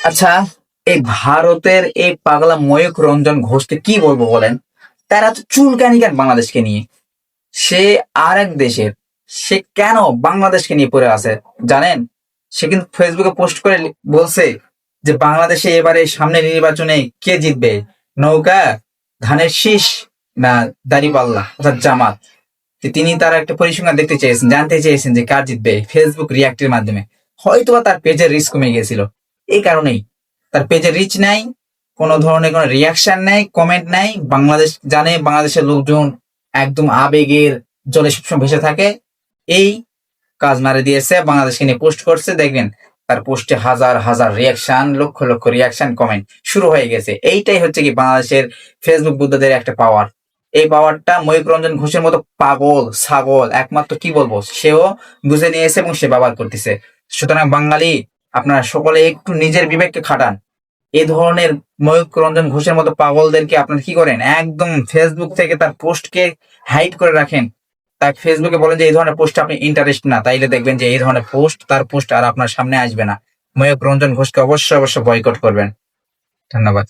আচ্ছা, এই ভারতের এই পাগলা ময়ূখ রঞ্জন ঘোষকে কি বলবো বলেন? তারা তো চুলকানি কেন বাংলাদেশকে নিয়ে? সে আর এক দেশের, সে কেন বাংলাদেশকে নিয়ে পড়ে আছে জানেন? সে কিন্তু ফেসবুকে পোস্ট করে বলছে যে বাংলাদেশে এবারে সামনের নির্বাচনে কে জিতবে, নৌকা, ধানের শীষ না দাঁড়িপাল্লা অর্থাৎ জামাত। তিনি তার একটা পরিসংখ্যান দেখতে চেয়েছেন, জানতে চেয়েছেন যে কার জিতবে ফেসবুক রিয়াক্টের মাধ্যমে। হয়তোবা তার পেজের রিচ কমে গিয়েছিল, এই কারণেই তার পেজের রিচ নাই, কোনো ধরনের কোনো রিয়াকশন নাই, কমেন্ট নাই। বাংলাদেশ জানে বাংলাদেশের লোকজন একদম আবেগের জলে সবসময় ভেসে থাকে, এই কাজ মারে দিয়েছে, বাংলাদেশকে নিয়ে পোস্ট করছে। দেখবেন তার পোস্টে হাজার হাজার reaction, lakh lakh reaction, comment শুরু হয়ে গেছে। এইটাই হচ্ছে কি বাংলাদেশের ফেসবুক বুদ্ধাদের একটা পাওয়ার। এই পাওয়ারটা ময়ূক রঞ্জন ঘোষের মতো পাগল ছাগল একমাত্র কি বলবো সেও বুঝে নিয়েছে এবং সে ব্যবহার করতেছে। সুতরাং বাঙালি, আপনারা সকলে একটু নিজের বিবেককে খাটান। এই ধরনের ময়ূক রঞ্জন ঘোষের মতো পাগলদেরকে আপনারা কি করেন, একদম ফেসবুক থেকে তার পোস্টকে হাইড করে রাখেন। তাকে ফেসবুকে বলেন যে এই ধরনের পোস্ট আপনি ইন্টারেস্ট না, তাইলে দেখবেন যে এই ধরনের পোস্ট, তার পোস্ট আর আপনার সামনে আসবে না। ময়ূক রঞ্জন ঘোষকে অবশ্যই অবশ্যই বয়কট করবেন। ধন্যবাদ।